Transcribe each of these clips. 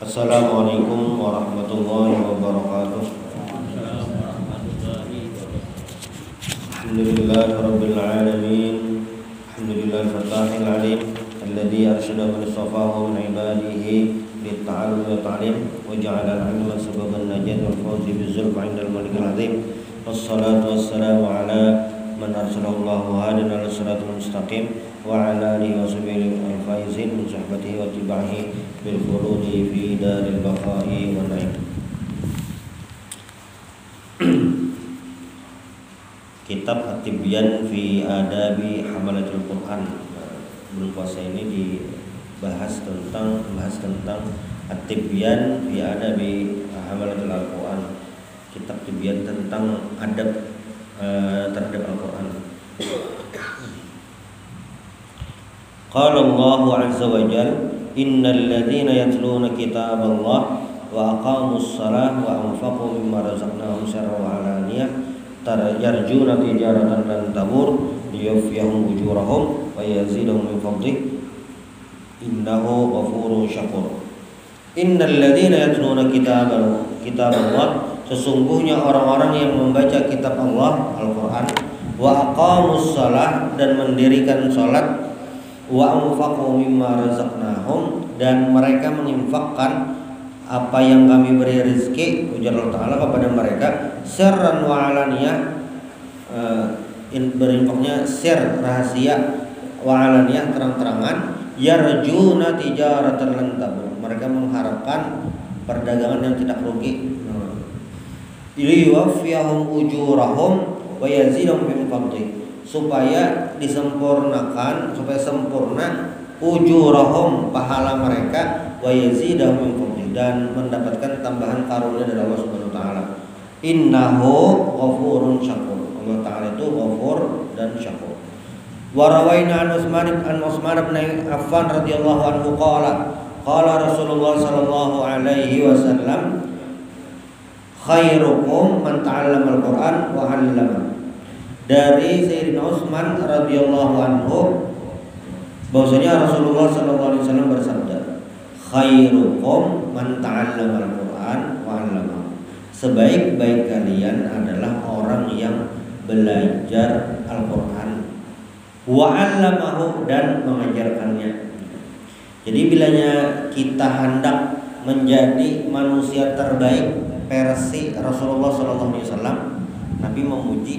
Assalamualaikum warahmatullahi wabarakatuh. Alhamdulillahirabbil alamin. Alhamdulillahil fatahil alim alladzi arsyada man istafahu min ibadihi lit-ta'allum wa ta'lim wa ja'ala al-'ilma sababan najat wal fawzi bizulf 'indal malikil 'azim. Wassalatu wassalamu ala man arsalallahu hadin ala siratal mustaqim wa ala alihi wa sahbihi al-faizin min sahbatihi wa tibahi bil khuludi fi daril baqa'i wa na'im. Kitab At-Tibyan fi Adabi Hamalatul Quran. Bulan puasa ini dibahas tentang At-Tibyan fi Adabi Hamalatul Quran. Kitab Tibyan tentang adab terhadap Al-Quran. Qala Allah azza wa jalla innal ladzina yatluna kitaballah wa aqamus shalah wa anfaqu mimma razaqnahum sirran wa 'alaniyah yarjuna tijaratan lan tabur liyuwaffiyahum ujurahum wa yazidahum min fadlihi innahu ghafurun syakur. Innal ladzina yatluna kitaballah, sesungguhnya orang-orang yang membaca kitab Allah Al-Qur'an, wa aqamus shalah, dan mendirikan salat, wa anfaqu mimma razaqnahum, dan mereka menginfakkan apa yang kami beri rezeki, ujar Allah Ta'ala kepada mereka, sirran wa alaniyah, berinfaknya sir, rahasia, wa alaniyah, terang-terangan, yarjuna tijaratan lan tabur, mereka mengharapkan perdagangan yang tidak rugi, liyuwaffiyahum ujurahum wa yazidahum min fadlihi, supaya sempurna ujurahum, pahala mereka, wa yazidahum min fadlihi, dan mendapatkan tambahan karunia dari Allah Subhanahu wa taala. Innahu ghafurun syakur. Allah Taala itu ghafur dan syakur. Wa rawaina an Utsman bin Affan radhiyallahu anhu qala Rasulullah sallallahu alaihi wasallam, khairukum man ta'allama al-Qur'an wa 'allama. Dari Sayyidina Utsman radhiyallahu anhu bahwasanya Rasulullah sallallahu alaihi wasallam bersabda, khairukum man ta'allama al-Qur'an wa 'allama. Sebaik-baik kalian adalah orang yang belajar Al-Qur'an wa 'allamahu, dan mengajarkannya. Jadi bilanya kita hendak menjadi manusia terbaik versi Rasulullah sallallahu alaihi wasallam, Nabi memuji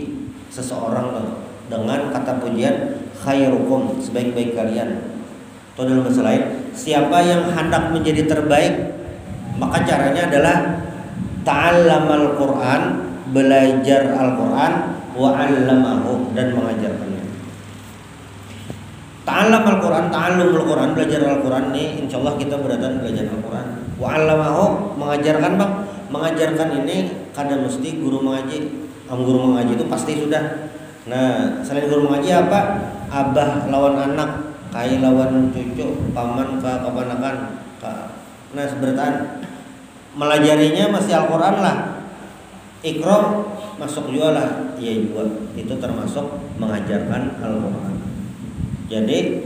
seseorang dengan kata pujian khairukum, sebaik-baik kalian. Atau dalam bahasa lain, siapa yang hendak menjadi terbaik, maka caranya adalah ta'allamal Qur'an, belajar Al-Qur'an, wa 'allamahu, dan mengajarkannya. Ta'allamal Qur'an, ta'allumul Qur'an, belajar Al-Qur'an nih, insyaallah kita beratan belajar Al-Qur'an. Wa 'allamahu, mengajarkan Bang. Mengajarkan ini kada mesti guru mengaji. Guru mengaji itu pasti sudah. Nah, selain guru mengaji apa? Abah lawan anak, kai lawan cucu, paman ke kepanakan. Nah, seberataan melajarinya masih Al-Qur'an lah. Iqra masuk juga lah, iya juga. Itu termasuk mengajarkan Al-Qur'an. Jadi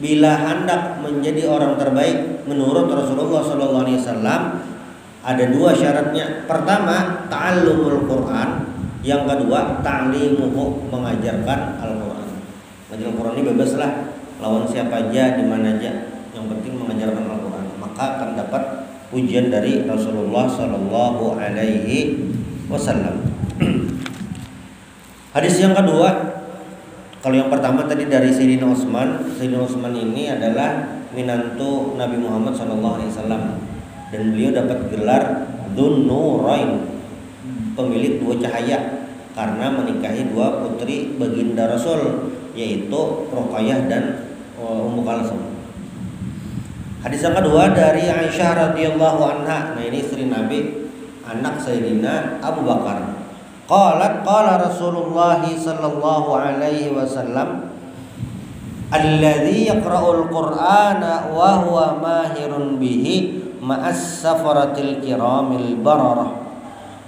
bila hendak menjadi orang terbaik menurut Rasulullah SAW, ada dua syaratnya. Pertama, ta'allumul Qur'an. Yang kedua, ta'limuhu, mengajarkan Al-Qur'an. Mengajar Al-Qur'an ini bebas lah, lawan siapa aja, di mana aja. Yang penting mengajarkan Al-Qur'an, maka akan dapat pujian dari Rasulullah sallallahu alaihi wasallam. Hadis yang kedua, kalau yang pertama tadi dari Sayyidina Utsman. Sayyidina Utsman ini adalah minantu Nabi Muhammad sallallahu alaihi wasallam, dan beliau dapat gelar Dzun Nurain, pemilik dua cahaya, karena menikahi dua putri baginda Rasul, yaitu Ruqayyah dan Ummu Kalsum. Hadis yang kedua dari Aisyah radhiyallahu anha. Nah, ini istri Nabi, anak Sayyidina Abu Bakar. Qala Rasulullah sallallahu alaihi wasallam, alladzi yaqra'ul Qur'ana wa huwa mahirun bihi ma'as safaratil kiramil bararah,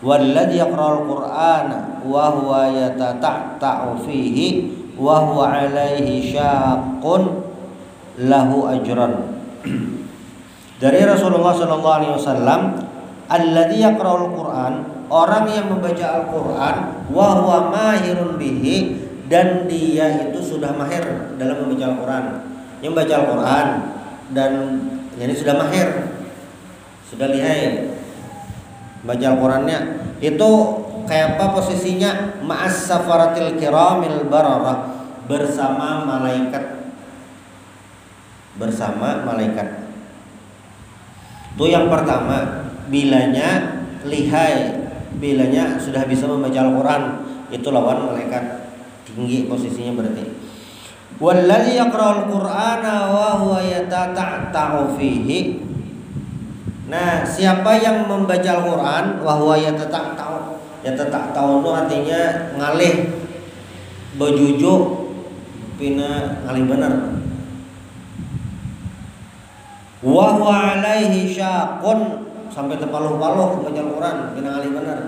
walladzi yaqra'ul Qur'ana wa huwa yatata'u fihi wa huwa alaihi syaqqun lahu ajran. Dari Rasulullah sallallahu alaihi wasallam, alladzi yaqra'ul Qur'an, orang yang membaca Al-Qur'an wa huwa mahirun bihi, dan dia itu sudah mahir dalam membaca Al-Qur'an. Yang membaca Al-Qur'an dan jadi sudah mahir, sudah lihai baca Al-Qur'annya. Itu kayak apa posisinya? Ma'as safaratil kiramil bararah, bersama malaikat. Bersama malaikat. Itu yang pertama, bilanya lihai, bilanya sudah bisa membaca Al-Qur'an, itu lawan malaikat, tinggi posisinya berarti. Wallazi yaqra'ul Qur'ana wa huwa yatata'u fihi. Nah, siapa yang membaca Al-Qur'an wa huwa yatata'u. Yatata'u itu artinya ngalih, bejujuk, pina ngalih bener. Wa huwa alaihi syaqun, sampai terpaluh-paluh membaca Al-Qur'an, pina ngalih bener.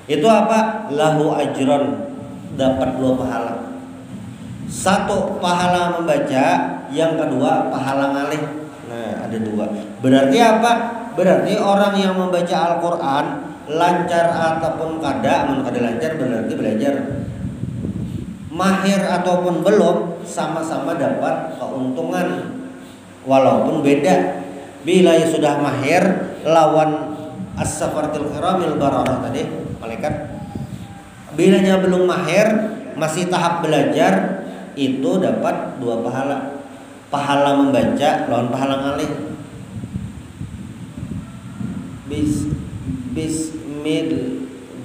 Itu apa? Lahu ajron, dapat 2 pahala. 1 pahala membaca, yang kedua pahala ngalih. Nah, ada 2. Berarti apa? Berarti orang yang membaca Al-Qur'an lancar ataupun kada, mun kada lancar berarti belajar. Mahir ataupun belum, sama-sama dapat keuntungan. Walaupun beda. Bila ya sudah mahir lawan as-safaratil kiramil bararah tadi, malaikat. Bilanya belum mahir, masih tahap belajar, itu dapat 2 pahala. Pahala membaca lawan pahala ngalih.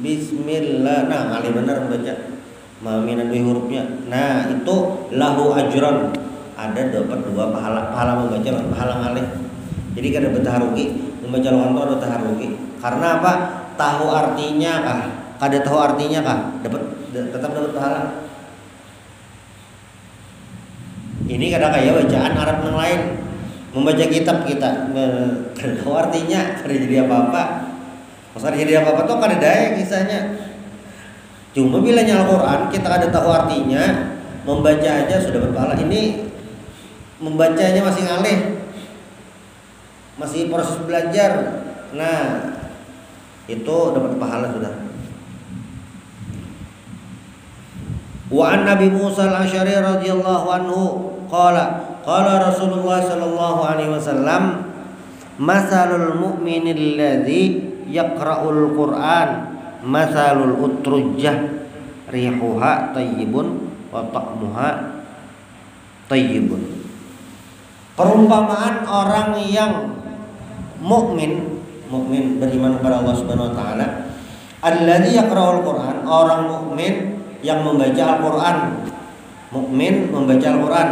Bismillah. Nah, ngalih benar membaca. Maminan 2 hurufnya. Nah, itu lahu ajron. Ada dapat 2 pahala. Pahala membaca lawan pahala ngalih. Jadi kada bertaharuki, membaca lawan ada taharuki. Karena apa? Tahu artinya kah? Kada tahu artinya kah? Tetap dapat pahala. Ini kadang kayak bacaan Arab yang lain. Membaca kitab kita kada tahu artinya, kada jadi apa-apa. Masa jadi apa-apa tuh kada daya kisahnya. Cuma bilanya Al-Qur'an kita kada tahu artinya, membaca aja sudah berpahala. Ini membacanya masih ngalih, masih proses belajar. Nah, itu dapat pahala sudah. Wa an Nabi Musa al-Asy'ari radhiyallahu anhu qala Rasulullah sallallahu alaihi wasallam, masalul mu'minil ladzi yaqra'ul Qur'an masalul utrujjah rihuha tayyibun wa ta'muha tayyibun. Perumpamaan orang yang mukmin beriman kepada Allah Subhanahu wa taala, alladzi yaqra'ul Qur'an, orang mukmin yang membaca Al-Qur'an. Mukmin membaca Al-Qur'an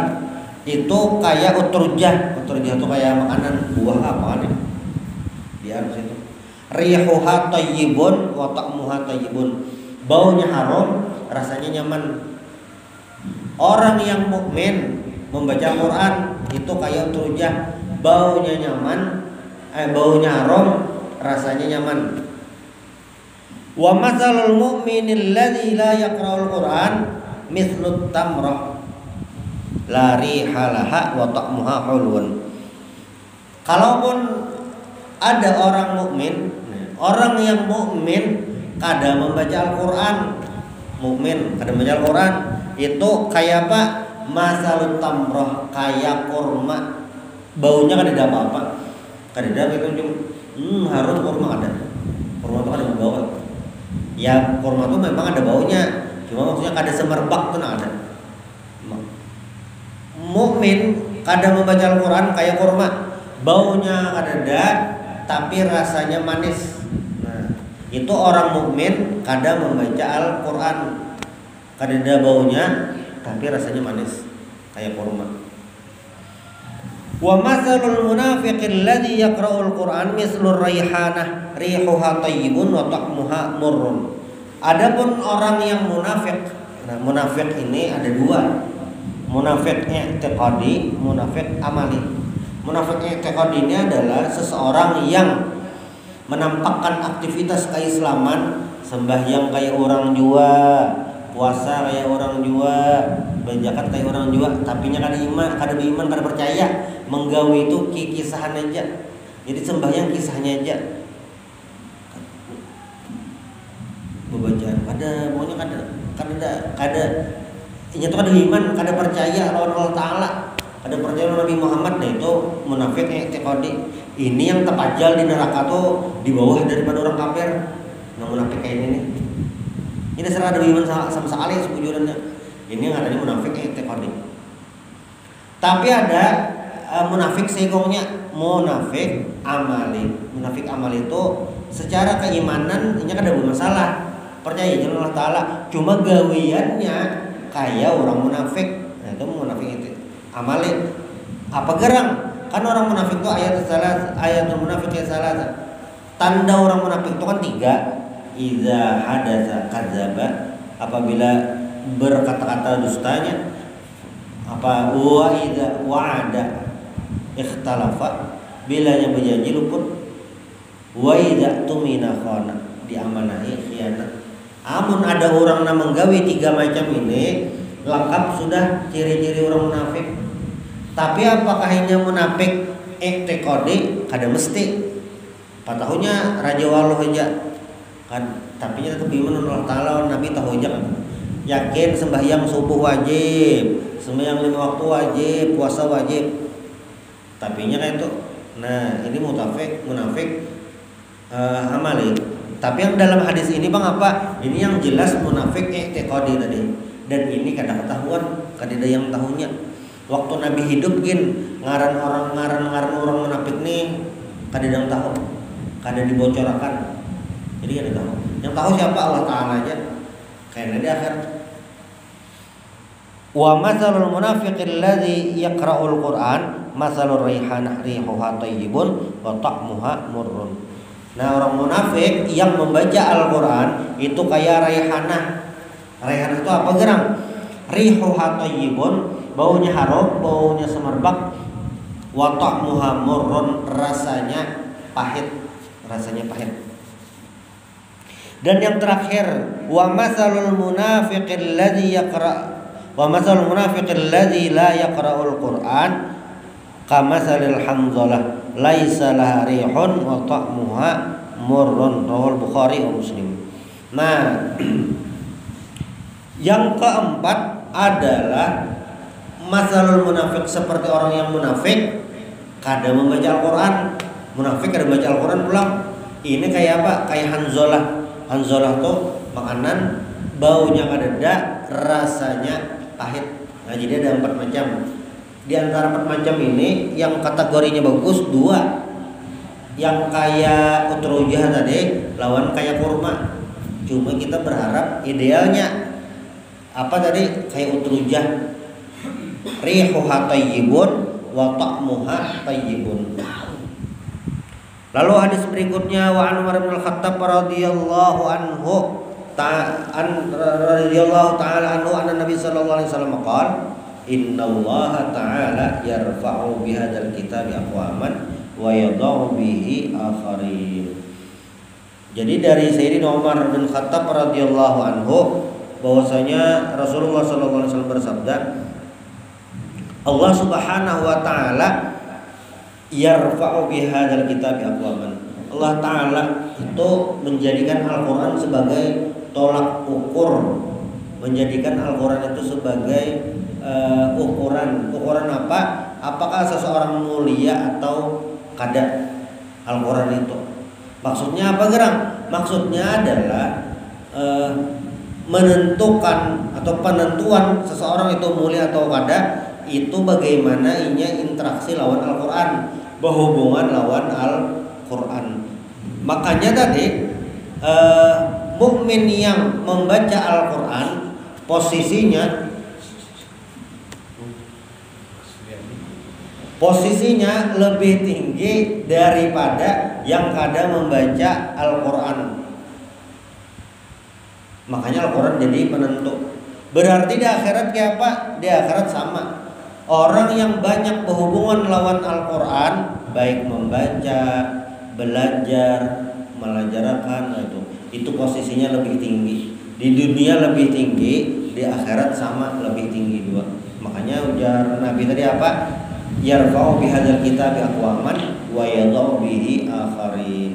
itu kayak utrujah. Utrujah itu kayak makanan, buah apa kan ya? Di arus itu. Rihuha tayyibun wa ta'muha tayyibun. Baunya harum, rasanya nyaman. Orang yang mukmin membaca Al-Qur'an itu kayak utrujah, baunya nyaman, baunya harum, rasanya nyaman. Wa matsalul mu'minil ladzi la yaqra'ul Qur'an mithlut tamrah la rihalaha wa ta'muha hulun. Kalaupun ada orang mukmin, orang yang mukmin kada membaca Al-Qur'an, mukmin kada membaca Al-Qur'an, itu kayak apa? Masalut tamrah, kayak kurma. Baunya kada ada apa-apa. Kada ada itu cuma harum kurma ada. Kurma itu ada bau. Ya kurma itu memang ada baunya, cuma maksudnya kada semerbak tuh ada. Mukmin kada membaca Al-Qur'an kayak kurma, baunya ada tapi rasanya manis. Nah, itu orang mukmin kada membaca Al-Qur'an, kada ada baunya tapi rasanya manis kayak kurma. Wa matsalul munafiqil ladzi yaqra'ul Qur'an mislur raihanah rihuha tayyibun wa ta'muha murrun. Adapun orang yang munafik. Nah, munafik ini ada 2. Munafik i'tiqadi, munafik amali. Munafik i'tiqadi ini adalah seseorang yang menampakkan aktivitas keislaman, sembahyang kayak orang jua, puasa kayak orang jua, bejakan kayak orang juga tapi nya kada iman kada percaya menggawe itu kisahan aja. Jadi sembahyang kisahnya aja. Bebajaan kada maunya kada inya tuh kada iman, kada percaya lawan Allah Taala, kada percaya lawan Nabi Muhammad. Nah itu munafik i'tiqadi. Ini yang terpajal di neraka tuh di bawah daripada orang kafir. Nah munafik kayak ini nih. Ini serah ada iman sama sekali sebujurannya. Ini yang adanya munafik i'tiqadi. Tapi ada munafik segongnya, munafik amali. Munafik amali itu secara keimanan ini kada bermasalah. Percaya dengan Allah Taala, cuma gawiannya kayak orang munafik. Nah itu munafik itu amali. Apa gerang? Kan orang munafik itu ayatul munafik ya salah. Tanda orang munafik itu kan 3. Iza hadatsa kadzaba, apabila berkata-kata dustanya. Apa wa idza wa'ada ikhtalafa, bilanya berjanji luput. Wa idza tumina khana, diamanahi khianat. Amun ada orang yang menggawe 3 macam ini, lengkap sudah ciri-ciri orang munafik. Tapi apakah hanya munafik i'tiqadi? Kada mesti. Patahunya raja waluh aja kan, tapi nya tetap iman Allah Taala, Nabi tahu aja kan. Yakin sembahyang subuh wajib, sembahyang 5 waktu wajib, puasa wajib. Tapi nya kayak itu. Nah, ini munafik amali. Tapi yang dalam hadis ini Bang apa? Ini yang jelas munafik i'tiqadi tadi. Dan ini kada ketahuan, kada ada yang tahunya. Waktu Nabi hidup ngaran orang munafik nih kada ada yang tahu. Kada dibocorkan. Jadi kada tahu. Yang tahu siapa? Allah Taala aja. Kayak di akhir. Wa matsalul munafiqil ladzi yaqra'ul Qur'an matsalur rihanah rihuha thayyibun wa ta'muha murrun. Nah, orang munafik yang membaca Al-Qur'an itu kayak raihanah. Raihanah itu apa gerang? Rihuha thayyibun, baunya harum, baunya semerbak. Wa ta'muha murrun, rasanya pahit. Dan yang terakhir, wa masalul munafiqil ladzi la yaqra'ul Qur'an kamasalil hamzalah laisa laha rihun wa ta'muha murrun, rawal Bukhari wa Muslim. Nah, yang keempat adalah masalul munafik, seperti orang yang munafik kada membaca Al-Qur'an. Munafik kada membaca Al-Qur'an pulang. Ini kayak apa? Kayak Hanzalah tuh makanan baunya kadeda, rasanya pahit. Nah, jadi ada 4 macam. Di antara 4 macam ini yang kategorinya bagus 2. Yang kayak utrujah tadi lawan kayak kurma. Cuma kita berharap idealnya apa tadi? Kayak utrujah. Rihuha thayyibun wa ta'muha thayyibun. Lalu hadis berikutnya, wa an Umar bin Al-Khattab radhiyallahu ta'ala anhu anna Nabi sallallahu alaihi wasallam qala innallaha ta'ala yarfa'u bihadzal kitabi aqwaman wa yadh'u bihi akharin. Jadi dari Sayyidina Umar bin Khattab radhiyallahu anhu bahwasanya Rasulullah sallallahu alaihi wasallam bersabda, Allah Subhanahu wa taala yarfa'u bihadzal kitabi aqwaman. Allah Ta'ala itu menjadikan Al-Quran sebagai tolak ukur, menjadikan Al-Quran itu sebagai ukuran apa? Apakah seseorang mulia atau kada Al-Quran itu. Maksudnya apa gerang? Maksudnya adalah menentukan atau penentuan seseorang itu mulia atau kada itu bagaimana inya interaksi lawan Al-Quran, berhubungan lawan Al-Quran. Makanya tadi mukmin yang membaca Al-Quran posisinya lebih tinggi daripada yang kada membaca Al-Quran. Makanya Al-Quran jadi penentu. Berarti di akhirat kayak apa? Di akhirat sama. Orang yang banyak berhubungan lawan Al-Quran, baik membaca, belajar, melajarakan, itu posisinya lebih tinggi. Di dunia lebih tinggi, di akhirat sama lebih tinggi dua. Makanya ujar Nabi tadi apa? Yarfa'u bihadzal kitabi aqwaman wa yadh'u bihi akharin.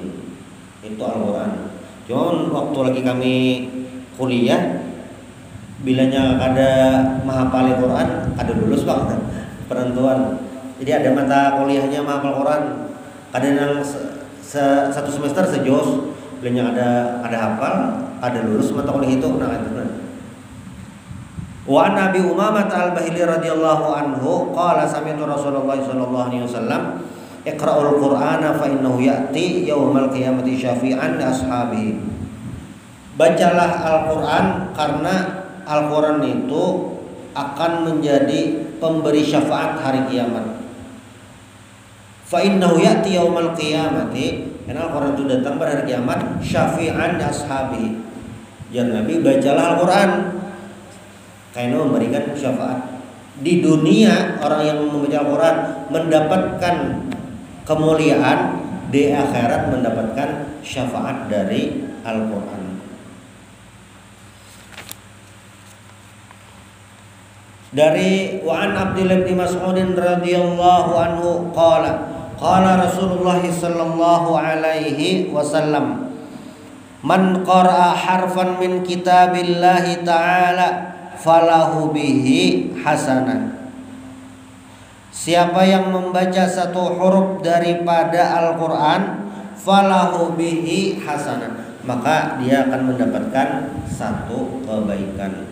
Itu Al-Qur'an. Cuman waktu lagi kami kuliah, bilanya ada menghafal Quran, ada lulus Bang, penentuan. Jadi ada mata kuliahnya menghafal Quran. Kadang satu semester sejos, bilanya ada hafal, ada lulus mata kuliah itu. Nah, itu. Wa Nabi Umamah al-Bahili radhiyallahu anhu qala sami'tu Rasulullah sallallahu alaihi wasallam iqra'ul Qur'ana fa innahu ya'ti yaumal qiyamati syafi'an li ashabihi. Bacalah Al-Qur'an karena Al-Qur'an itu akan menjadi pemberi syafaat hari kiamat. Fa innahu ya'ti yaumal qiyamati, karena Al-Qur'an itu datang pada hari kiamat syafi'an li ashabihi. Ya Nabi, bacalah Al-Qur'an karena memberikan syafaat. Di dunia orang yang membaca Al-Quran mendapatkan kemuliaan, di akhirat mendapatkan syafaat dari Al-Quran. Dari Wa'an Abdullah bin Mas'udin radhiyallahu anhu qala Rasulullah sallallahu alaihi wasallam, man qara'a harfan min kitabillahi ta'ala falahu bihi hasanah. Siapa yang membaca satu huruf daripada Al-Quran, falahu bihi hasanah, maka dia akan mendapatkan satu kebaikan.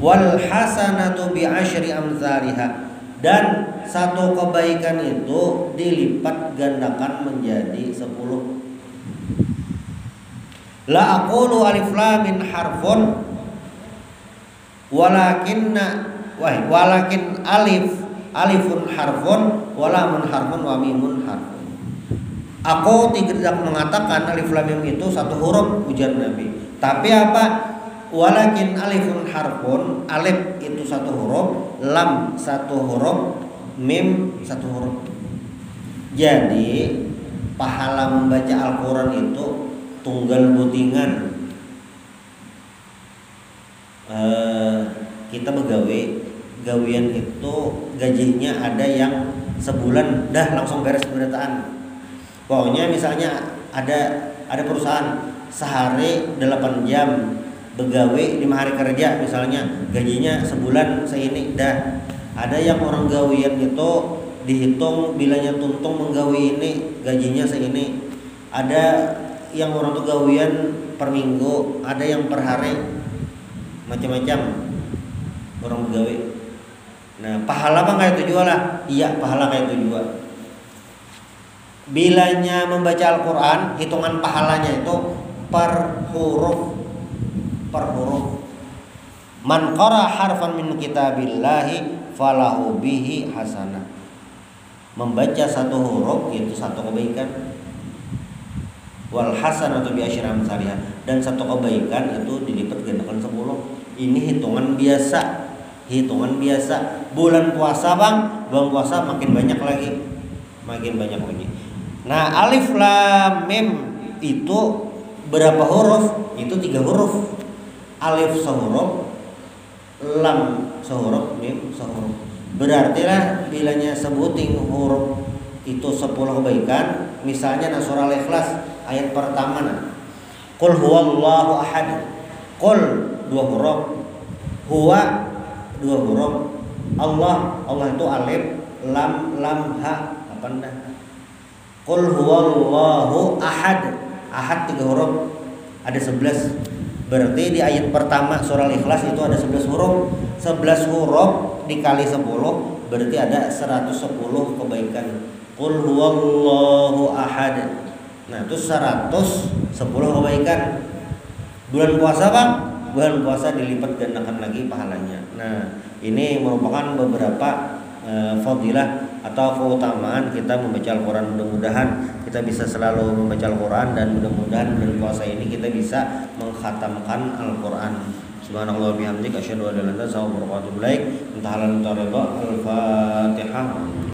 Wal hasanatu bi asyri amsalihha, dan satu kebaikan itu dilipat gandakan menjadi 10. La aqulu alif lam min harfun walakin alifun harfun walamun harfun wa mimun harfun. Aku tidak mengatakan alif lam mim itu satu huruf, ujar Nabi. Tapi apa? Walakin alifun harfun, alif itu satu huruf, lam satu huruf, mim satu huruf. Jadi pahala membaca Al-Quran itu tunggal butingan. Kita begawe, gawian itu gajinya ada yang sebulan dah langsung beres pemberitaan. Pokoknya misalnya ada perusahaan sehari 8 jam begawe 5 hari kerja, misalnya gajinya sebulan seini dah. Ada yang orang gawian itu dihitung bilanya tuntung menggawe ini gajinya seini. Ada yang orang tuh gawian per minggu, ada yang per hari, macam-macam orang begawe. Nah, pahala apa kayak itu juga lah? Iya, pahala kayak itu juga. Bilanya membaca Al-Quran, hitungan pahalanya itu per huruf. Man qara harfan min kitabillahi falahu bihi hasanah. Membaca satu huruf itu satu kebaikan. Wal hasanatu bi asyri amsalihha, dan satu kebaikan itu dilipat gandakan 10. Ini hitungan biasa. Bulan puasa Bang, bulan puasa makin banyak lagi. Nah, alif lam mim itu berapa huruf? Itu 3 huruf. Alif sehuruf, lam sehuruf, mim sehuruf. Berarti lah bilanya sebuting huruf itu 10 kebaikan. Misalnya nah surah Al-Ikhlas ayat pertama nah, Qul huwallahu ahad. Qul 2 huruf, huwa 2 huruf, Allah itu alif, lam ha apa dah. Qul huwallahu ahad 3 huruf, ada 11. Berarti di ayat pertama surah Al-Ikhlas itu ada 11 huruf. 11 huruf dikali 10 berarti ada 110 kebaikan. Qul huwallahu ahad. Nah, itu 110 kebaikan. Bulan puasa Bang, bulan puasa dilipat gandakan lagi pahalanya. Nah, ini merupakan beberapa fadilah atau keutamaan kita membaca Al-Quran. Mudah-mudahan kita bisa selalu membaca Al-Quran, dan mudah-mudahan bulan puasa ini kita bisa mengkhatamkan Al-Quran. Subhanallah bihamdik asyhadu an la ilaha illa anta astaghfiruka wa atubu ilaik. Al-Fatihah.